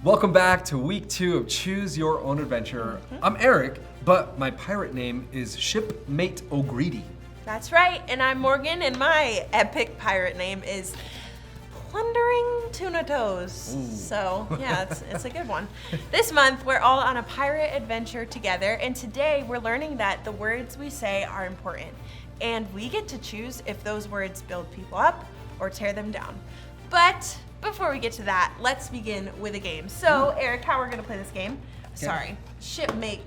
Welcome back to week 2 of Choose Your Own Adventure. I'm Eric, but my pirate name is Shipmate O'Grady. That's right, and I'm Morgan, and my epic pirate name is Plundering Tuna Toes. Ooh. So, yeah, it's a good one. This month, we're all on a pirate adventure together, and today we're learning that the words we say are important, and we get to choose if those words build people up or tear them down. But before we get to that, let's begin with a game. So, Eric, how we're gonna play this game? Sorry, Shipmate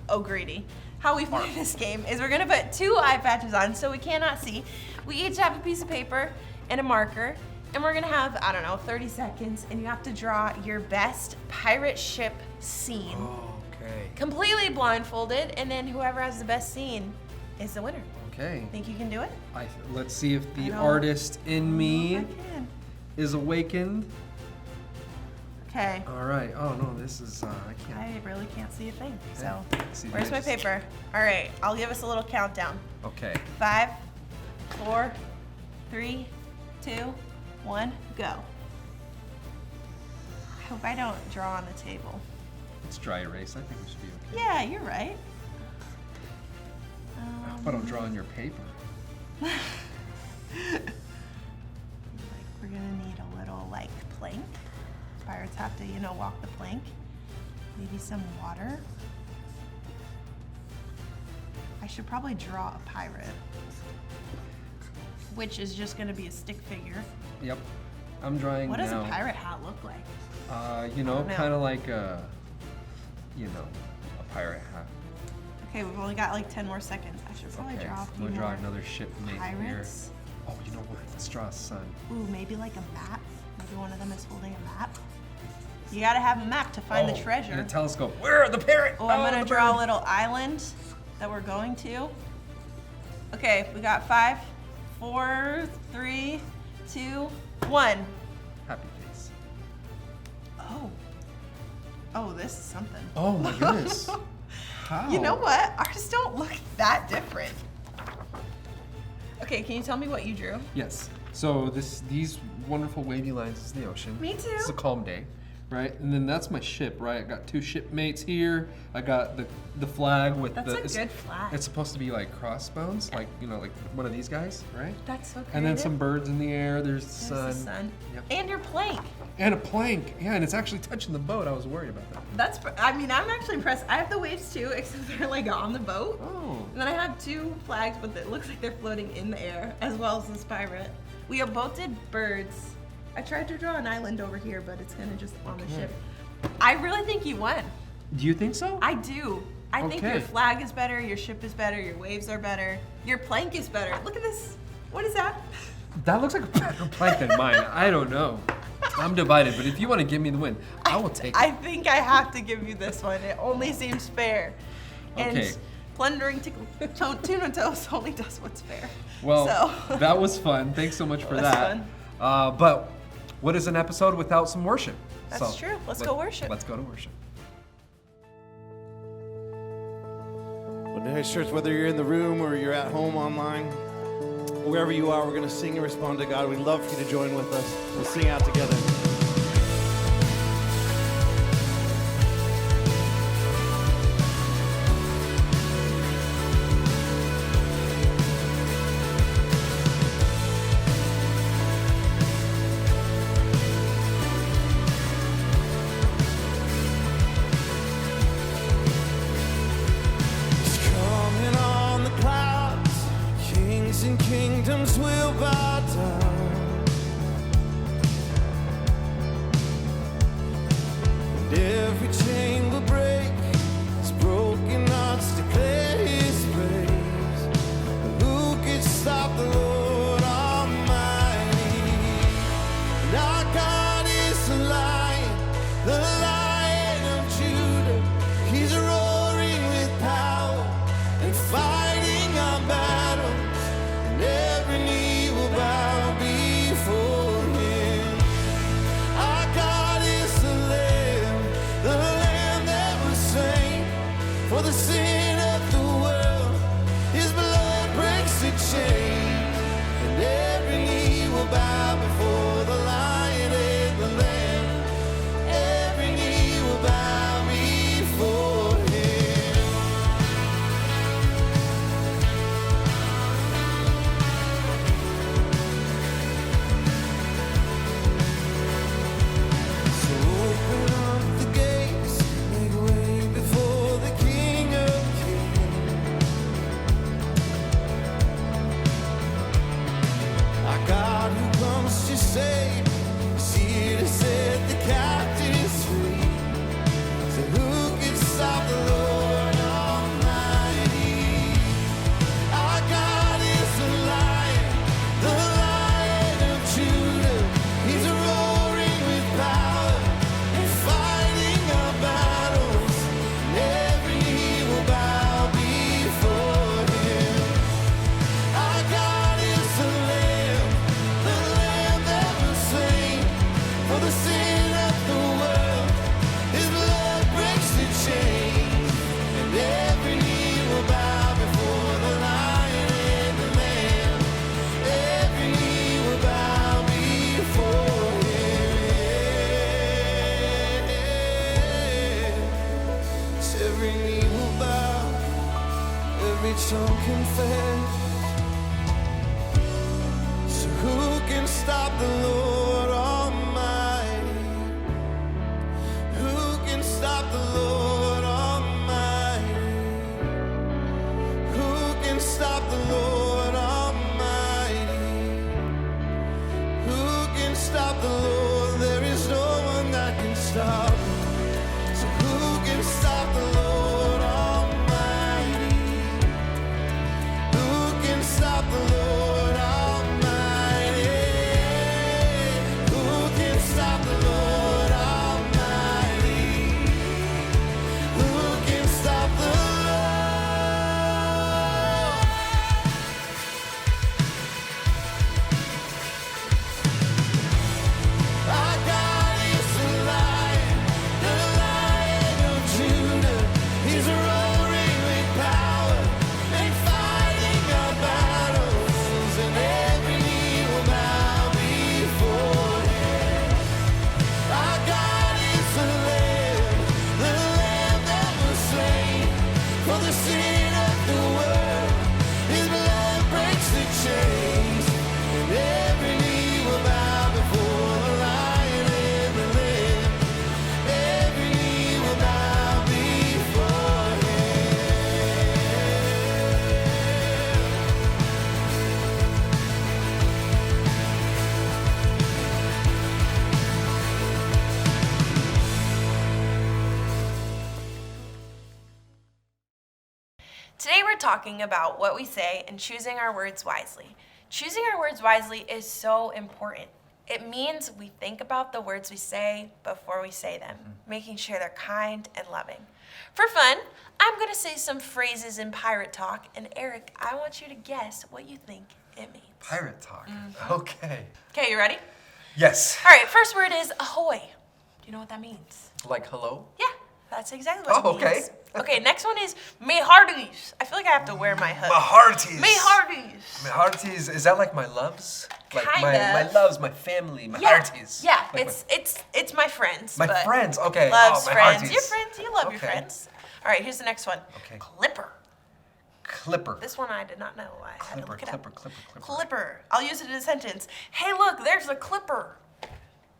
O'Grady. How we play this game is we're gonna put 2 eye patches on so we cannot see. We each have a piece of paper and a marker, and we're gonna have, 30 seconds, and you have to draw your best pirate ship scene. Okay. Completely blindfolded, and then whoever has the best scene is the winner. Okay. Think you can do it? Let's see if the I know. artist in me I can. is awakened. Okay. All right. Oh no, this is I can't. I really can't see a thing. So, See, where's my just- paper? All right, I'll give us a little countdown. Okay. 5, 4, 3, 2, 1, go. I hope I don't draw on the table. It's dry erase. I think we should be okay. Yeah, you're right. I hope I don't draw on your paper. We're gonna need a little plank. Pirates have to, walk the plank. Maybe some water. I should probably draw a pirate, which is just gonna be a stick figure. Yep. I'm drawing What does now. a pirate hat look like? Kind know. of like a pirate hat. Okay, we've only got 10 more seconds. I should probably Okay. draw a I'm few gonna draw more another shipmate pirates. here. Oh, you know what? Let's draw a sun. Ooh, maybe like a map. Maybe one of them is holding a map. You gotta have a map to find the treasure. And a telescope. Where are the parrot? Oh, I'm gonna the draw a bird. little island that we're going to. Okay, we got 5, 4, 3, 2, 1. Happy face. Oh, this is something. Oh my goodness. How? You know what? Ours don't look that different. Okay, can you tell me what you drew? Yes. So these wonderful wavy lines is the ocean. Me too. It's a calm day, right? And then that's my ship, right? I got 2 shipmates here. I got the flag with That's the. a good flag. It's supposed to be like crossbones, like one of these guys, right? That's so creative. And then some birds in the air. There's the There's sun. the sun. Yep. And your plank. And a plank. Yeah, and it's actually touching the boat. I was worried about that. I'm actually impressed. I have the waves too, except they're on the boat. Oh. And then I have 2 flags, but it looks like they're floating in the air, as well as this pirate. We both did birds. I tried to draw an island over here, but it's kind of just on the Okay. ship. I really think you won. Do you think so? I do. I think your Okay. flag is better, your ship is better, your waves are better, your plank is better. Look at this. What is that? That looks like a better plank than mine. I don't know. I'm divided, but if you want to give me the win, I will take it. I think I have to give you this one. It only seems fair. Okay. And plundering tuna toes only does what's fair. Well, so. that was fun. Thanks so much for It was that. But what is an episode without some worship? That's true. Let's go worship. Let's go to worship. Well, Next Church, whether you're in the room or you're at home online, wherever you are, we're going to sing and respond to God. We'd love for you to join with us. We'll sing out together. He's coming on the clouds. Kings and kingdoms will bow down. And every chain will break. His broken hearts declare His praise. Who could stop the Lord Almighty? And our God is the Lion of Judah. He's roaring with power and fighting our battles. And every knee will bow saved. He's here to set the captives free. So who can stop the Lord Almighty? Our God is the Lion of Judah. He's roaring with power and fighting our battles. And every knee will bow before Him. Our God is the Lamb that was slain for the sin of the world. His blood breaks the chains, and every knee will bow before the Lion and the Lamb. Every knee will bow before Him. So every knee will bow, every tongue confess. So who can stop the Lord Almighty? Who can stop the Lord Almighty? Who can stop the Lord Almighty? Who can stop the Lord? There is no one that can stop Him. So who can stop the Lord Almighty? Who can stop the Lord Almighty? Who can stop the Lord Almighty? Who can stop the Lord? Our God is the Lion of Judah. He's roaring with power and fighting our battles, and every knee will bow before Him. Our God is the Lamb that was slain for the sin of the world. His blood breaks the chains, and every knee will bow before the Lion and the Lamb. Every knee will bow before Him. Today we're talking about what we say and choosing our words wisely. Choosing our words wisely is so important. It means we think about the words we say before we say them, making sure they're kind and loving. For fun, I'm going to say some phrases in pirate talk, and Eric, I want you to guess what you think it means. Pirate talk. Okay. Okay, you ready? Yes. All right, first word is ahoy. Do you know what that means? Like hello? Yeah, that's exactly what Oh, it means. okay. Okay, next one is me hearties. I feel like I have to wear my hood. My hearties. Me hearties. My hearties. Is that like my loves? Like Kind my of. loves, my family, my Yeah, hearties. yeah, Like it's my friends. my but friends. Okay. Loves my friends. hearties. Your friends. You love your Okay. friends. All right, here's the next one. Okay. Clipper. Clipper. This one I did not know. I had to Clipper, look it clipper, up. clipper, clipper. Clipper. I'll use it in a sentence. Hey, look, there's a clipper.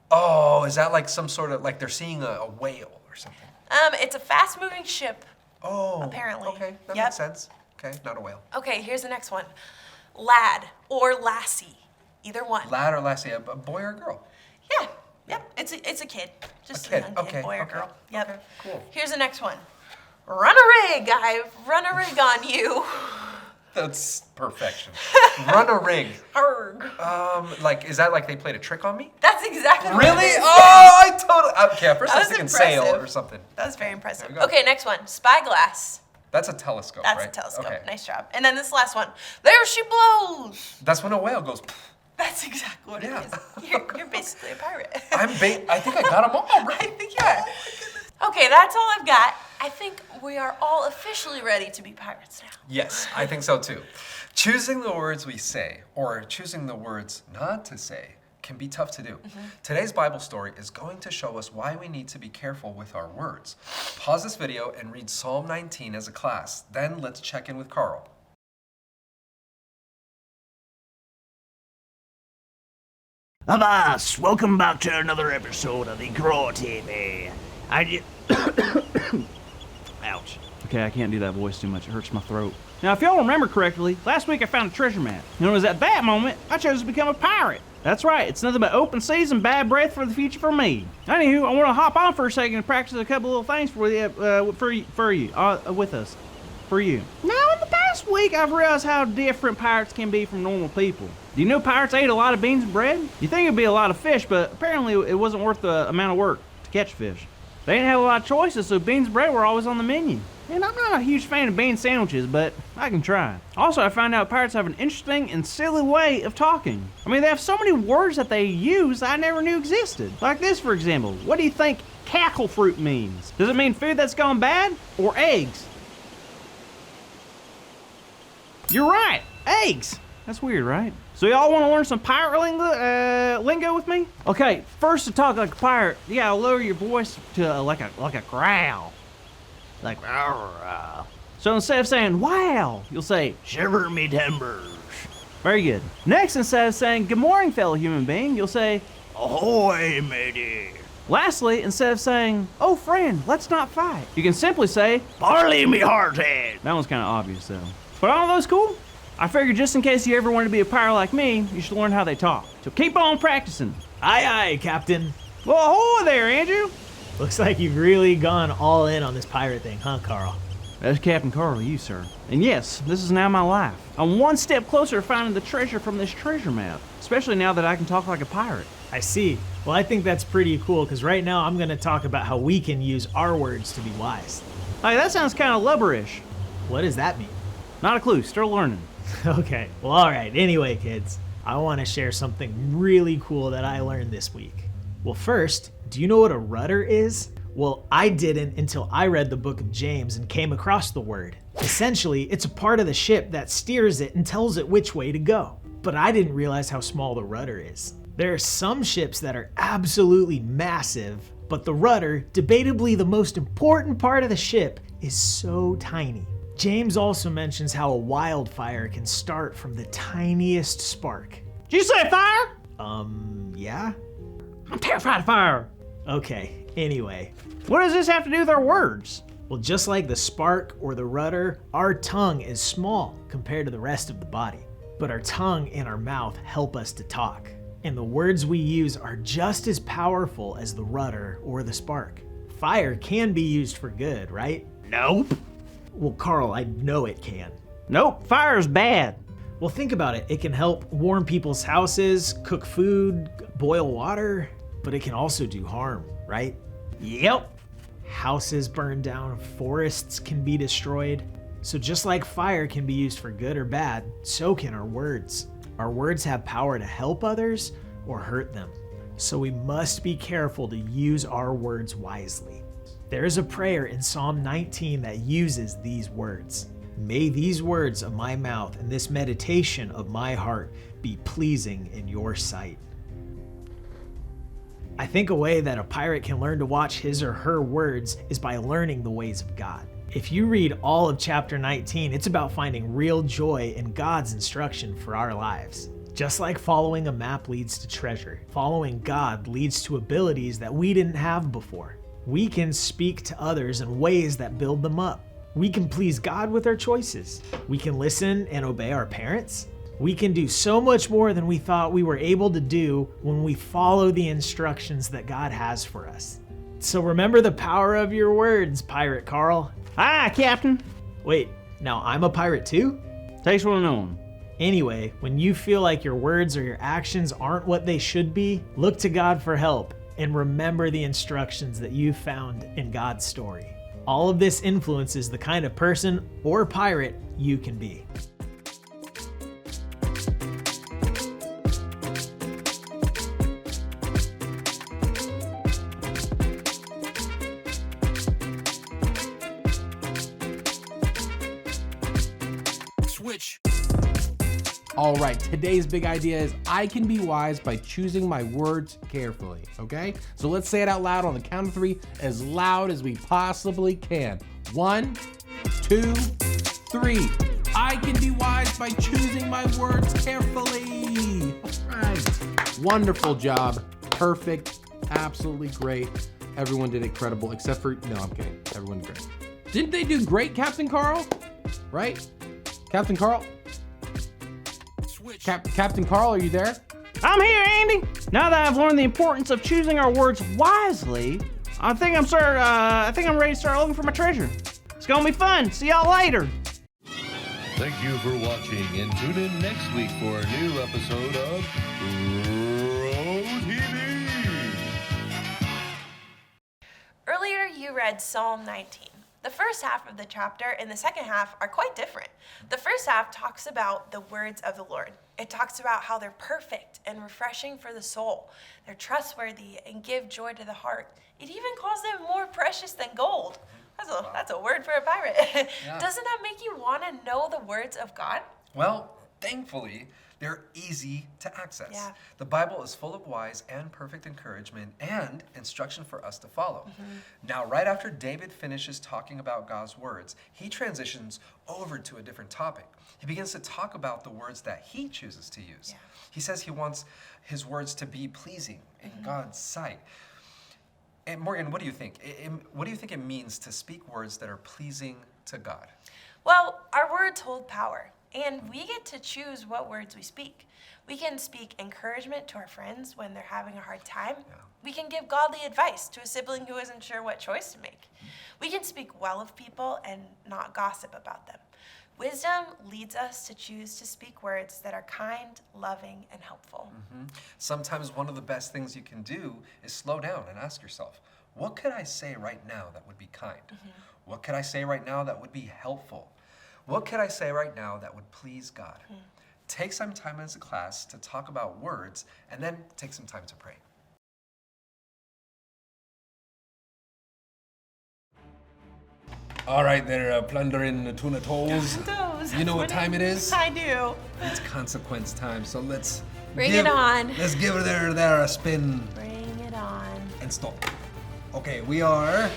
Oh, is that like some sort of like they're seeing a whale or something? It's a fast-moving ship. Oh. Apparently. Okay, that Yep. makes sense. Okay, not a whale. Okay, here's the next one. Lad or lassie. Either one. Lad or lassie, a boy or a girl? Yeah. Yep. It's a kid. Just A kid, young kid, okay, boy or okay, girl. Yep. okay, cool. Here's the next one. Run a rig. I've run a rig on you. That's perfection. Run a rig. Arrgh. Like, is that like they played a trick on me? That's exactly what Really? it is. Oh, I totally. Okay, at first I was That thinking was sail impressive. or something. That's very impressive. There we go. Okay, next one. Spyglass. That's a telescope, That's right? a telescope. Okay. Nice job. And then this last one. There she blows. That's when a whale goes. That's exactly what Yeah. it is. You're basically a pirate. I think I got them all I right. think you are. Okay, that's all I've got. I think we are all officially ready to be pirates now. Yes, I think so too. Choosing the words we say or choosing the words not to say can be tough to do. Today's Bible story is going to show us why we need to be careful with our words. Pause this video and read Psalm 19 as a class. Then let's check in with Carl. Avast! Welcome back to another episode of the Grow TV. Ouch. Okay, I can't do that voice too much. It hurts my throat. Now, if y'all remember correctly, last week I found a treasure map. And it was at that moment I chose to become a pirate. That's right, it's nothing but open seas and bad breath for the future for me. Anywho, I want to hop on for a second and practice a couple little things for you, with us. For you. Now, in the past week, I've realized how different pirates can be from normal people. Do you know pirates ate a lot of beans and bread? You think it'd be a lot of fish, but apparently it wasn't worth the amount of work to catch fish. They didn't have a lot of choices, so beans and bread were always on the menu. And I'm not a huge fan of bean sandwiches, but I can try. Also, I found out pirates have an interesting and silly way of talking. I mean, they have so many words that they use I never knew existed. Like this, for example. What do you think cackle fruit means? Does it mean food that's gone bad or eggs? You're right, eggs. That's weird, right? So y'all want to learn some pirate lingo with me? Okay, first to talk like a pirate, you gotta lower your voice to like a growl. Like, rawr. So instead of saying wow, you'll say Shiver me timbers. very good. Next, instead of saying good morning, fellow human being, you'll say Ahoy, matey. lastly, instead of saying oh friend, let's not fight, you can simply say Barley me hearted. that one's kind of obvious though. But all those cool? I figured just in case you ever wanted to be a pirate like me, you should learn how they talk. So keep on practicing. Aye, aye, Captain. Well, ahoy there, Andrew. Looks like you've really gone all in on this pirate thing, huh, Carl? That's Captain Carl to you, sir. And yes, this is now my life. I'm one step closer to finding the treasure from this treasure map, especially now that I can talk like a pirate. I see. Well, I think that's pretty cool, because right now I'm going to talk about how we can use our words to be wise. Hey, that sounds kind of lubberish. What does that mean? Not a clue, still learning. Okay, well, all right. Anyway, kids, I want to share something really cool that I learned this week. Well, first, do you know what a rudder is? Well, I didn't until I read the book of James and came across the word. Essentially, it's a part of the ship that steers it and tells it which way to go. But I didn't realize how small the rudder is. There are some ships that are absolutely massive, but the rudder, debatably the most important part of the ship, is so tiny. James also mentions how a wildfire can start from the tiniest spark. Did you say fire? Yeah? I'm terrified of fire. Okay, anyway. What does this have to do with our words? Well, just like the spark or the rudder, our tongue is small compared to the rest of the body. But our tongue and our mouth help us to talk. And the words we use are just as powerful as the rudder or the spark. Fire can be used for good, right? Nope. Well, Carl, I know it can. Nope, fire's bad. Well, think about it. It can help warm people's houses, cook food, boil water, but it can also do harm, right? Yep. Houses burn down, forests can be destroyed. So just like fire can be used for good or bad, so can our words. Our words have power to help others or hurt them. So we must be careful to use our words wisely. There is a prayer in Psalm 19 that uses these words. May these words of my mouth and this meditation of my heart be pleasing in your sight. I think a way that a pirate can learn to watch his or her words is by learning the ways of God. If you read all of chapter 19, it's about finding real joy in God's instruction for our lives. Just like following a map leads to treasure, following God leads to abilities that we didn't have before. We can speak to others in ways that build them up. We can please God with our choices. We can listen and obey our parents. We can do so much more than we thought we were able to do when we follow the instructions that God has for us. So remember the power of your words, Pirate Carl. Aye, Captain. Wait, now I'm a pirate too? Takes one to know 'em. Anyway, when you feel like your words or your actions aren't what they should be, look to God for help and remember the instructions that you found in God's story. All of this influences the kind of person or pirate you can be. Switch. All right, today's big idea is I can be wise by choosing my words carefully, okay? So let's say it out loud on the count of 3, as loud as we possibly can. 1, 2, 3. I can be wise by choosing my words carefully. All right. Wonderful job. Perfect. Absolutely great. Everyone did incredible, except for, no, I'm kidding. Everyone did great. Didn't they do great, Captain Carl? Right? Captain Carl? Captain Carl, are you there? I'm here, Andy. Now that I've learned the importance of choosing our words wisely, I think I'm ready to start looking for my treasure. It's gonna be fun. See y'all later. Thank you for watching, and tune in next week for a new episode of Grow TV. Earlier, you read Psalm 19. The first half of the chapter and the second half are quite different. The first half talks about the words of the Lord. It talks about how they're perfect and refreshing for the soul. They're trustworthy and give joy to the heart. It even calls them more precious than gold. That's a word for a pirate. Yeah. Doesn't that make you want to know the words of God? Well, thankfully, they're easy to access. Yeah. The Bible is full of wise and perfect encouragement and instruction for us to follow. Now, right after David finishes talking about God's words, he transitions over to a different topic. He begins to talk about the words that he chooses to use. Yeah. He says he wants his words to be pleasing in God's sight. And Morgan, what do you think? What do you think it means to speak words that are pleasing to God? Well, our words hold power, and we get to choose what words we speak. We can speak encouragement to our friends when they're having a hard time. Yeah. We can give godly advice to a sibling who isn't sure what choice to make. We can speak well of people and not gossip about them. Wisdom leads us to choose to speak words that are kind, loving, and helpful. Sometimes one of the best things you can do is slow down and ask yourself, what could I say right now that would be kind? What could I say right now that would be helpful? What could I say right now that would please God? Take some time as a class to talk about words, and then take some time to pray. All right, they're plundering the tuna tolls. Those. You know what time it is? I do. It's consequence time, so let's Bring it on. Let's give her there a spin Bring it on. and stop. Okay, we are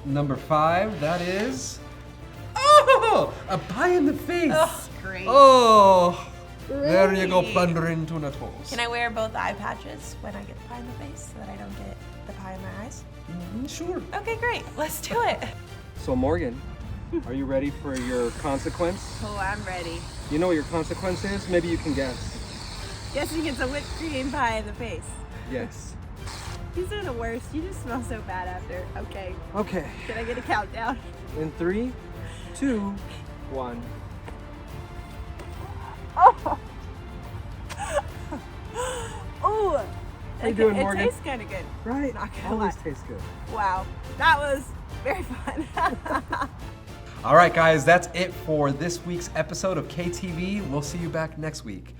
number 5. That is a pie in the face. Oh, great. Oh, there you go, plundering tuna tolls. Can I wear both eye patches when I get the pie in the face so that I don't get the pie in my eyes? Sure. Okay, great. Let's do it. So Morgan, are you ready for your consequence? Oh, I'm ready. You know what your consequence is? Maybe you can guess. Guessing it's a whipped cream pie in the face. Yes. These are the worst. You just smell so bad after. Okay. Okay. Can I get a countdown? In 3, 2, 1. Oh! Oh! How you doing, it Morgan? tastes kind of good. Right? Not gonna Always lie. tastes good. Wow. That was very fun. All right, guys, that's it for this week's episode of KTV. We'll see you back next week.